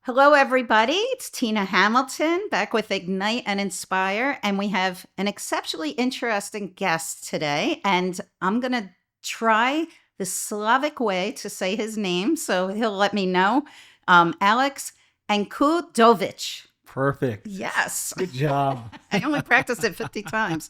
Hello, everybody. It's Tina Hamilton back with Ignite and Inspire. And we have an exceptionally interesting guest today. And I'm going to try the Slavic way to say his name, so he'll let me know. Alex Ankudovich. Perfect. Yes. Good job. I only practiced it 50 times.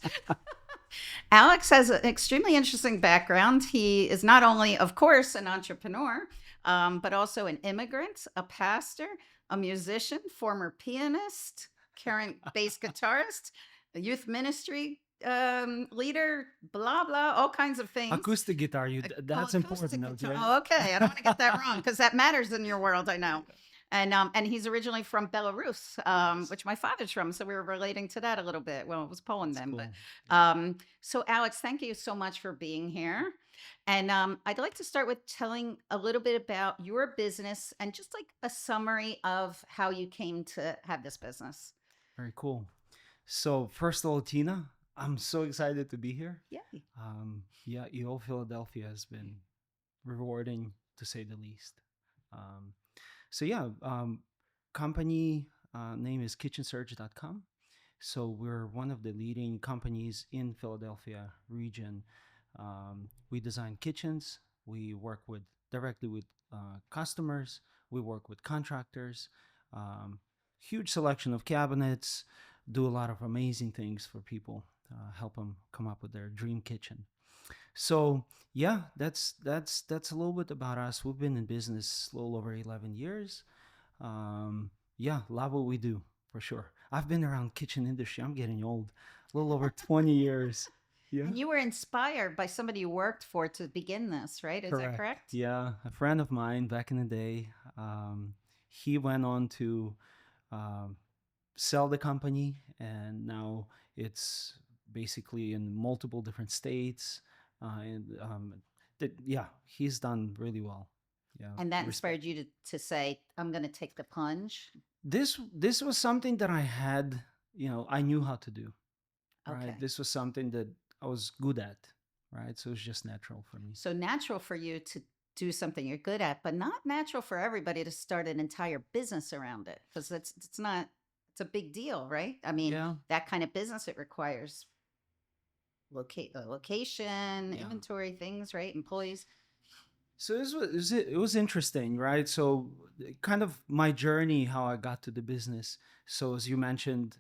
Alex has an extremely interesting background. He is not only, of course, an entrepreneur, but also an immigrant, a pastor, a musician, former pianist, current bass guitarist, a youth ministry leader, blah, blah, all kinds of things. Acoustic guitar, Oh, that's acoustic important, guitar. okay? Oh, okay. I don't want to get that wrong because that matters in your world, I know. And he's originally from Belarus, which my father's from, so we were relating to that a little bit. Well, it was Poland That's then, but cool. so Alex, thank you so much for being here. And I'd like to start with telling a little bit about your business and just like a summary of how you came to have this business. Very cool. So, first of all, Tina, I'm so excited to be here. Yay. Yeah, EO Philadelphia has been rewarding to say the least. Um, so, yeah, company name is kitchensurge.com. So, we're one of the leading companies in Philadelphia region. We design kitchens. We work with directly with customers. We work with contractors. Um, Huge selection of cabinets. Do a lot of amazing things for people. Help them come up with their dream kitchen. So yeah, that's a little bit about us. We've been in business a little over 11 years. Yeah, love what we do for sure. I've been around kitchen industry. I'm getting old. A little over 20 years. Yeah. And you were inspired by somebody you worked for to begin this, right? Is that Correct. correct? Yeah, a friend of mine back in the day, he went on to um, sell the company, and now it's basically in multiple different states. And yeah, he's done really well. Yeah, And that respect. inspired you to say, I'm going to take the plunge. This was something that I had, I knew how to do. Right, Okay. this was something that I was good at. Right, so it's just natural for me. So natural for you to do something you're good at, but not natural for everybody to start an entire business around it because it's not it's a big deal, right? I mean, Yeah, that kind of business it requires location, yeah. inventory, things, right? Employees. So it was interesting, right? So kind of my journey, how I got to the business. So as you mentioned,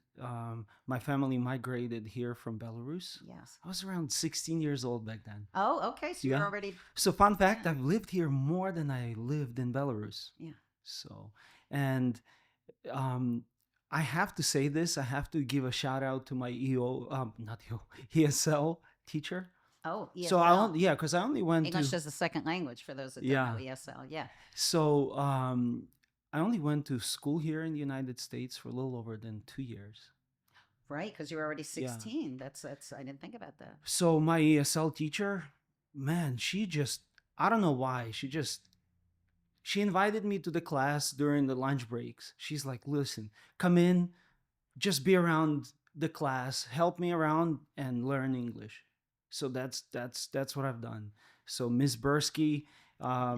my family migrated here from Belarus. Yes. I was around 16 years old back then. Oh, okay. So you're Yeah. already So fun fact, yeah, I've lived here more than I lived in Belarus. yeah. So, and um, I have to say this. I have to give a shout out to my not EO, ESL teacher. Oh, So I ESL. only, yeah, because I only went English to, as a second language for those that don't know yeah. ESL. Yeah. So I only went to school here in the United States for a little over than 2 years. Right, because you're already Yeah. 16. That's I didn't think about that. So my ESL teacher, man, I don't know why, she invited me to the class during the lunch breaks. She's like, listen, come in, just be around the class, help me around and learn English. So that's what I've done. So Miss Bursky,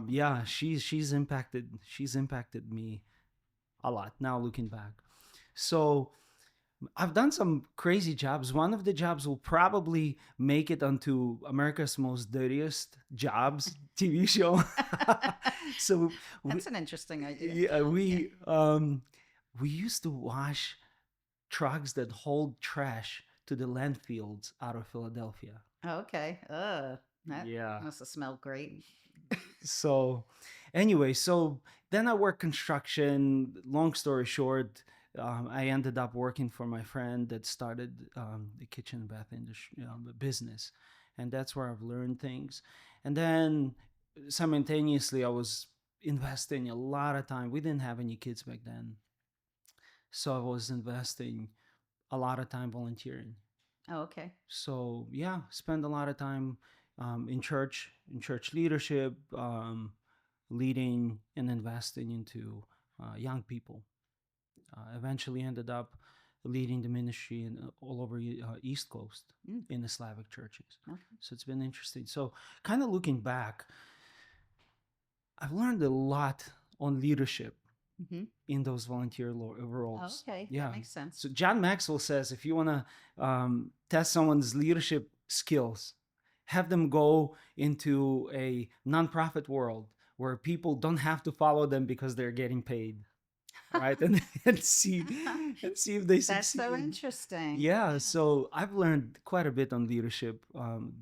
yeah, she's impacted me a lot now looking back. So I've done some crazy jobs. One of the jobs will probably make it onto America's Most Dirtiest Jobs TV show. So we, That's an interesting idea. yeah, Yeah. we used to wash trucks that hold trash to the landfills out of Philadelphia. Oh, okay. That Yeah. must have smelled great. So anyway, so then I worked construction. Long story short, I ended up working for my friend that started the kitchen and bath industry business, and that's where I've learned things. And then simultaneously, I was investing a lot of time. We didn't have any kids back then, so I was investing a lot of time volunteering. Oh, okay. So yeah, spend a lot of time in church leadership, leading and investing into young people. Eventually ended up leading the ministry in all over East Coast Mm, in the Slavic churches. okay. So it's been interesting. So kind of looking back, I've learned a lot on leadership. Hmm. in those volunteer Oh, roles. okay, that Yeah. makes sense. So John Maxwell says if you want to test someone's leadership skills, have them go into a nonprofit world where people don't have to follow them because they're getting paid, right? And see if they That's so succeed. interesting. Yeah. Yeah. So I've learned quite a bit on leadership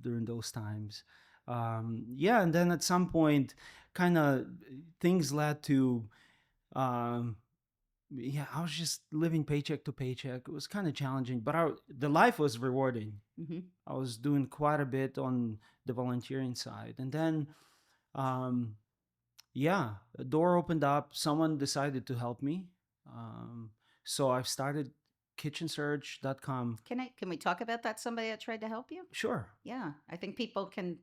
during those times. Yeah, and then at some point, kind of things led to um, yeah, I was just living paycheck to paycheck. It was kind of challenging, but the life was rewarding. Hmm. I was doing quite a bit on the volunteering side. And then, um, yeah, a door opened up. Someone decided to help me. Um, so I've started kitchensurge.com. Can we talk about that? Somebody that tried to help you? Sure. Yeah, I think people can,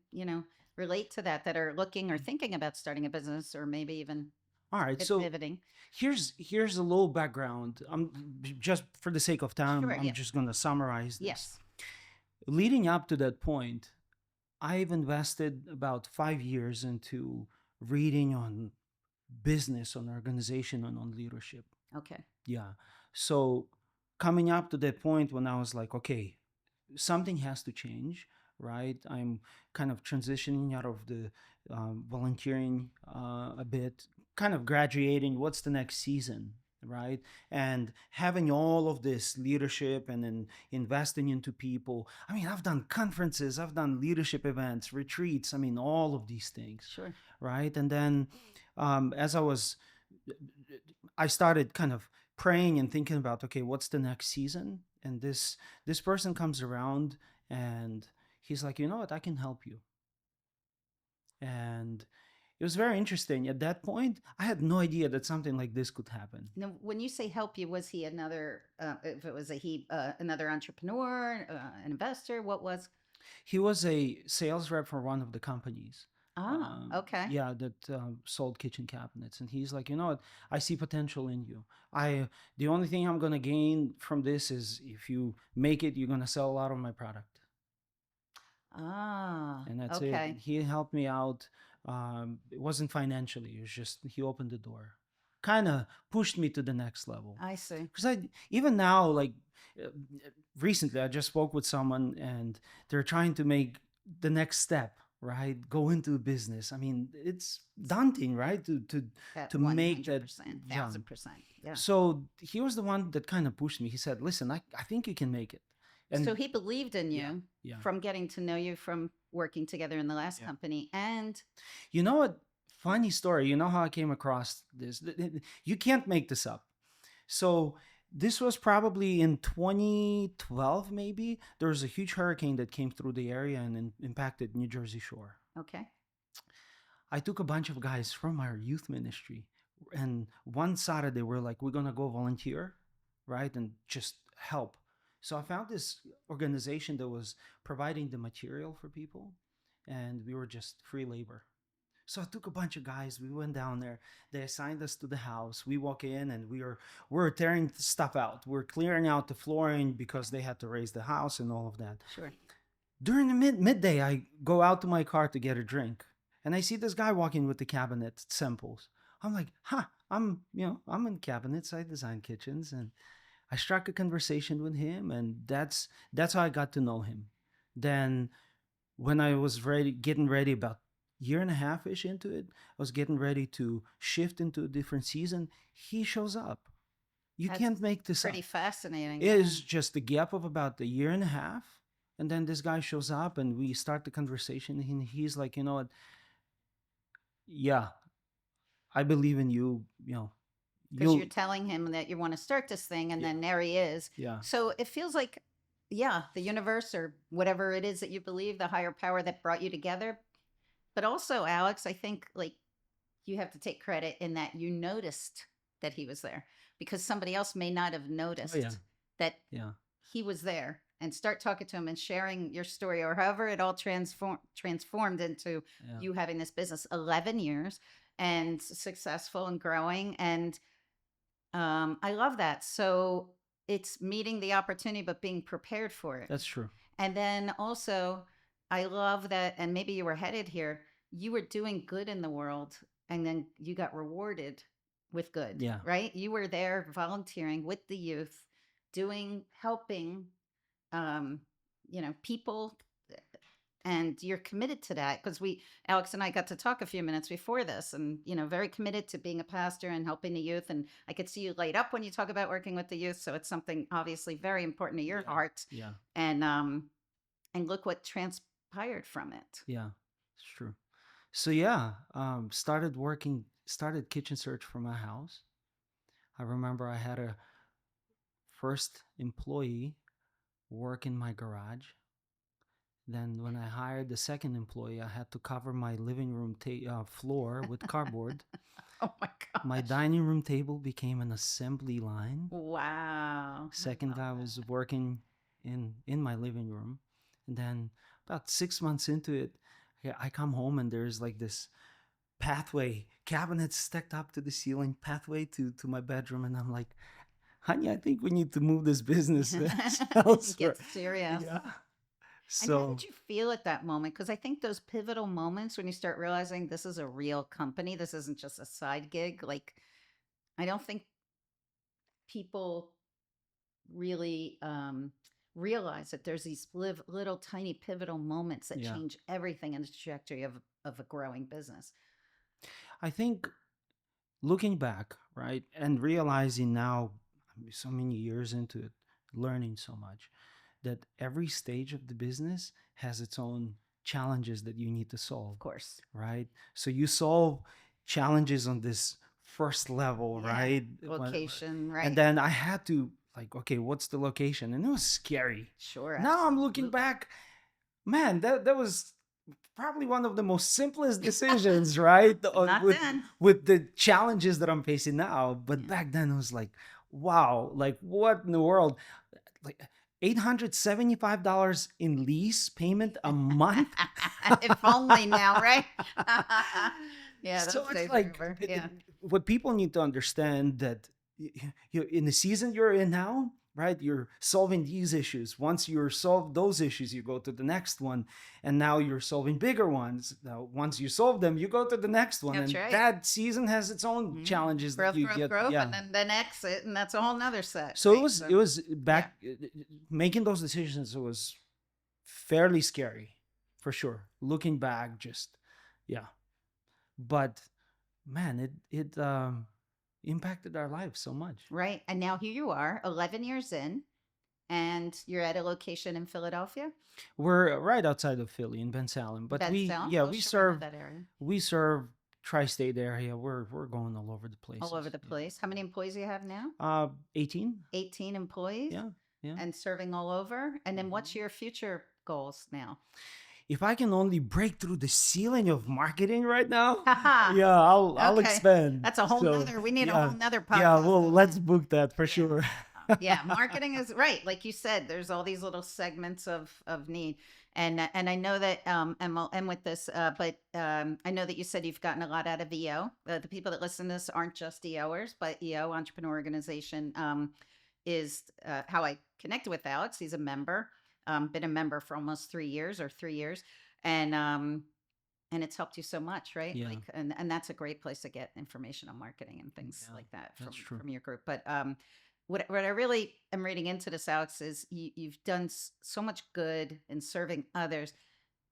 relate to that are looking or thinking about starting a business or maybe even All right. So pivoting. here's a little background. Just for the sake of time, Sure. I'm Yeah. just going to summarize this. Yes. Leading up to that point, I've invested about 5 years into reading on business, on organization, and on leadership. Okay. Yeah. So coming up to that point when I was like, okay, something has to change, right? I'm kind of transitioning out of the volunteering a bit, kind of graduating. What's the next season, right? And having all of this leadership and then investing into people. I mean, I've done conferences, I've done leadership events, retreats. I mean, all of these things, Sure. right? And then as I started kind of praying and thinking about, okay, what's the next season? And this person comes around and he's like, you know what, I can help you. And it was very interesting. At that point, I had no idea that something like this could happen. Now, when you say help you, was he another? If it was another entrepreneur, an investor, what was? He was a sales rep for one of the companies. Ah, okay. Yeah, that sold kitchen cabinets, and he's like, you know what? I see potential in you. I The only thing I'm gonna gain from this is if you make it, you're gonna sell a lot of my product, Ah, and that's it. okay. He helped me out. It wasn't financially; it was just he opened the door, kind of pushed me to the next level. I see. Because I even now, like uh, recently, I just spoke with someone, and they're trying to make the next step, right? Go into business. I mean, it's daunting, right? At To one make hundred that percent, jump. 1,000%. Yeah. So he was the one that kind of pushed me. He said, "Listen, I think you can make it." So And he believed in yeah, you yeah, from getting to know you from working together in the last yeah. company, and You know what? Funny story. You know how I came across this? You can't make this up. So this was probably in 2012, maybe. There was a huge hurricane that came through the area and impacted New Jersey Shore. okay. I took a bunch of guys from our youth ministry, and one Saturday we're like, we're gonna go volunteer, right, and just help. So I found this organization that was providing the material for people, and we were just free labor. So I took a bunch of guys. We went down there. They assigned us to the house. We walk in and we're tearing stuff out. We're clearing out the flooring because they had to raise the house and all of that. Sure. During the midday, I go out to my car to get a drink, and I see this guy walking with the cabinet samples. I'm like, huh, I'm in cabinets. I design kitchens, and I struck a conversation with him, and that's how I got to know him. Then when I was getting ready about year and a half ish into it, I was getting ready to shift into a different season. He shows up. You That's can't make this pretty up. fascinating. It Yeah. is just a gap of about a year and a half. And then this guy shows up and we start the conversation. And he's like, you know what? Yeah, I believe in you. You know, Because you're you'll, telling him that you want to start this thing, and yeah, then there he is. yeah, So it feels like, yeah, the universe or whatever it is that you believe, the higher power that brought you together. But also, Alex, I think like you have to take credit in that you noticed that he was there because somebody else may not have oh, yeah, noticed that yeah, he was there and start talking to him and sharing your story or however it all transformed into yeah. you having this business 11 years and successful and growing and I love that. So it's meeting the opportunity but being prepared for it. That's true. And then also I love that, and maybe you were headed here, you were doing good in the world and then you got rewarded with good, Yeah. right? You were there volunteering with the youth, helping, um, people, and you're committed to that because Alex and I got to talk a few minutes before this, and very committed to being a pastor and helping the youth. And I could see you light up when you talk about working with the youth. So it's something obviously very important to your Yeah. heart. Yeah. And look what transpired from it. Yeah. It's true. So yeah, started kitchen search for my house. I remember I had a first employee work in my garage. Then when I hired the second employee, I had to cover my living room floor with cardboard. Oh my My gosh. dining room table became an assembly line. Wow. I Second love guy was working in my living room. And then about 6 months into it, yeah, I come home and there's like this pathway, cabinets stacked up to the ceiling, pathway to my bedroom, and I'm like, honey, I think we need to move this business that. elsewhere. Get serious. Yeah. And how So did you feel at that moment? Because I think those pivotal moments when you start realizing this is a real company, this isn't just a side gig. Like, I don't think people really realize that there's these little tiny pivotal moments that yeah, change everything in the trajectory of a growing business. I think looking back, right, and realizing now, so many years into it, learning so much, that every stage of the business has its own challenges that you need to solve, Of course. right? So you solve challenges on this first level, Yeah. right? Location, And right. then I had to like, okay, what's the location? And it was scary. Sure. Now I'm looking Absolutely. back, man, that was probably one of the most simplest decisions, right? Not then. With the challenges that I'm facing now. But Yeah. back then it was like, wow, like what in the world? Like $875 in lease payment a month. If only now, right? Yeah, So those it's days are like over. Yeah. what people need to understand that you in the season you're in now, right? You're solving these issues. Once you're solved those issues, you go to the next one, and now you're solving bigger ones. Now, once you solve them, you go to the next one, That's and right. that season has its own Mhm. challenges that Growth, you growth, get. growth, Yeah. and then exit, and that's a whole nother set, So right? it was Yeah. back making those decisions. It was fairly scary, for sure. Looking back, just yeah, but man, it impacted our lives so much. Right. And now here you are, 11 years in, and you're at a location in Philadelphia, We're right outside of Philly in Ben Salem, but Ben we Salem. yeah Oh, sure, I know that area. we serve tri-state area. We're going all over the All over places. the place. How many employees do you have now? 18. 18 employees Yeah, yeah. and serving all over. And then what's Mhm. your future goals now? If I can only break through the ceiling of marketing right now, Haha. yeah, I'll Okay. expand. That's a whole So nother, we need a yeah, whole nother yeah. podcast Well, on let's that. book that for Yeah. sure. Yeah, marketing is right. Like you said, there's all these little segments of need. And I know that and we'll end with this, but I know that you said you've gotten a lot out of EO. The people that listen to this aren't just EOers, but EO Entrepreneur Organization is how I connected with Alex. He's a member, been a member for almost 3 years or 3 years, and um, and it's helped you so much, right? Yeah, Like, and that's a great place to get information on marketing and things yeah, like that that's true. from your group. But what I really am reading into this, Alex, is you've done so much good in serving others,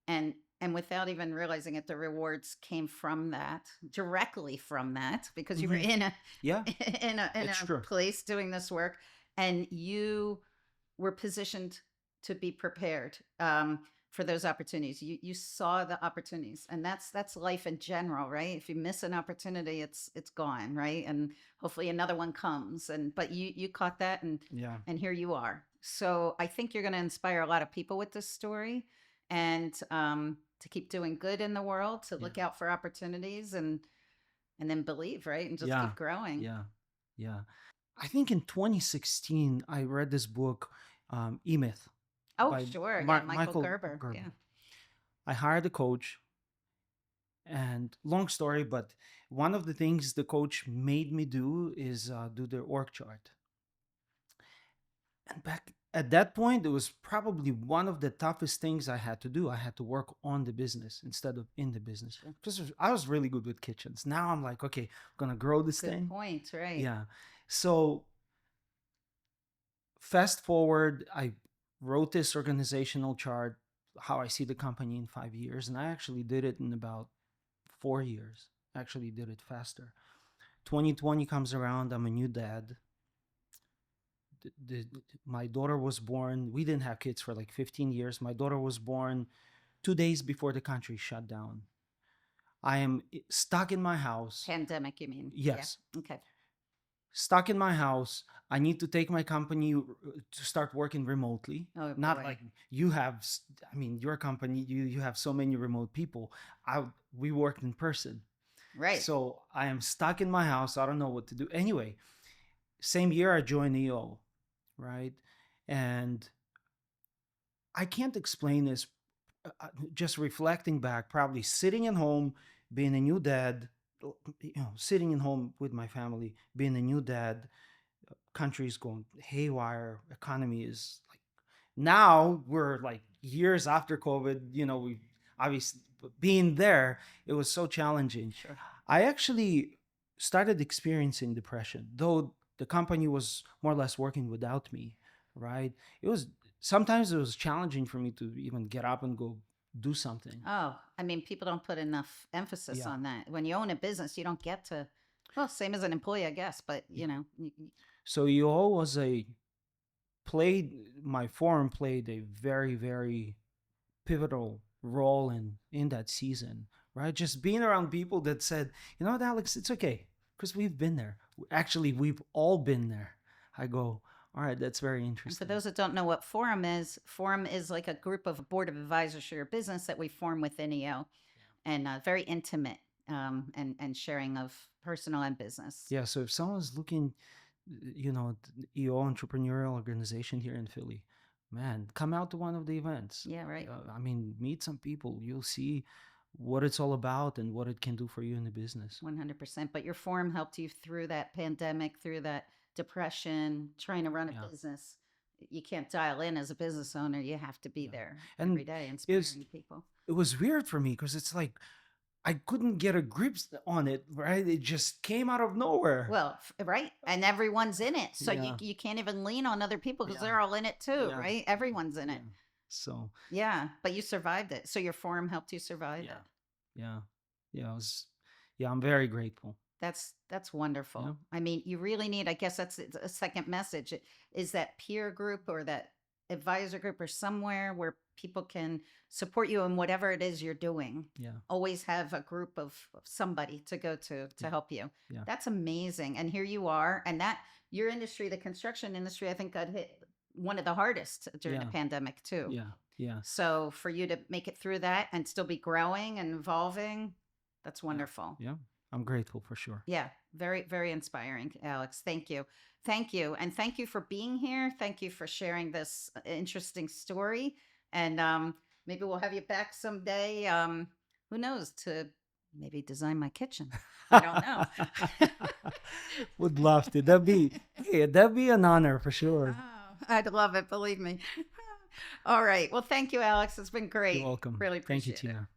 and without even realizing it, the rewards came from that, directly from that, because you were Hmm. in a Yeah, in it's a true. place doing this work, and you were positioned to be prepared for those opportunities. You saw the opportunities, and that's life in general, right? If you miss an opportunity, it's gone, right? And hopefully another one comes. And but you caught that, Yeah, and here you are. So I think you're going to inspire a lot of people with this story, and to keep doing good in the world, to yeah, look out for opportunities, and then believe, right, and just yeah, keep growing. yeah, yeah. I think in 2016 I read this book, E-Myth Oh, by sure, yeah, Michael Michael Gerber, Gerber. yeah. I hired a coach, and long story, but one of the things the coach made me do is do the org chart. And back at that point, it was probably one of the toughest things I had to do. I had to work on the business instead of in the business, Sure. because I was really good with kitchens. Now I'm like, okay, I'm gonna grow this Good thing. point. Right. Yeah. So fast forward, I wrote this organizational chart, how I see the company in 5 years, and I actually did it in about 4 years. Actually, did it faster. 2020 comes around. I'm a new dad. My daughter was born. We didn't have kids for like 15 years. My daughter was born 2 days before the country shut down. I am stuck in my house. Pandemic, you mean? Yeah. Yes, Okay. stuck in my house. I need to take my company to start working remotely. Oh Not boy. like you have. I mean, your company, you have so many remote people. We worked in person. Right. So I am stuck in my house. I don't know what to do. Anyway, same year I joined EO, right? And I can't explain this. Just reflecting back, probably sitting at home, being a new dad, sitting at home with my family, being a new dad, country's going haywire, economy is like, now we're like years after COVID, we obviously, being there, it was so challenging. Sure. I actually started experiencing depression, though the company was more or less working without me, right? It was sometimes it was challenging for me to even get up and go do something. Oh, I mean, people don't put enough emphasis Yeah. on that. When you own a business, you don't get to, well, same as an employee, I guess, but So EO was my forum played a very, very pivotal role in that season, right? Just being around people that said, you know what, Alex, it's okay, because we've been there. Actually, we've all been there. I go, all right, that's very and interesting. for those that don't know what Forum is like a group of board of advisors for your business that we form within EO, and very intimate, and sharing of personal and business. Yeah, so if someone's looking, EO entrepreneurial organization here in Philly, man, come out to one of the events. Yeah, right. I mean, meet some people. You'll see what it's all about and what it can do for you in the business. 100%. But your forum helped you through that pandemic, through that depression, trying to run a Yeah. business. You can't dial in as a business owner. You have to be Yeah. there And every day, inspiring people. it was weird for me because it's like I couldn't get a grip on it, right? It just came out of nowhere. Well, right, and everyone's in it, so Yeah. you can't even lean on other people because Yeah. they're all in it too, Yeah. right? Everyone's in it. Yeah. So Yeah, but you survived it. So your forum helped you survive yeah, it. yeah, I'm very grateful. That's wonderful. Yeah. I mean, you really need, I guess that's a second message, is that peer group or that advisor group or somewhere where people can support you in whatever it is you're doing. Yeah. Always have a group of somebody to go to Yeah. help you. Yeah. That's amazing. And here you are. And that your industry, the construction industry, I think got hit one of the hardest during the Yeah. pandemic too. Yeah. Yeah. So for you to make it through that and still be growing and evolving, that's wonderful. Yeah. I'm grateful for sure. Yeah, very, very inspiring, Alex. Thank you. Thank you. And thank you for being here. Thank you for sharing this interesting story. And maybe we'll have you back someday. Who knows, to maybe design my kitchen. I don't know. Would love to. That'd be an honor for sure. Oh, I'd love it, believe me. All right. Well, thank you, Alex. It's been great. You're welcome. Really Thank you, appreciate it. Tina.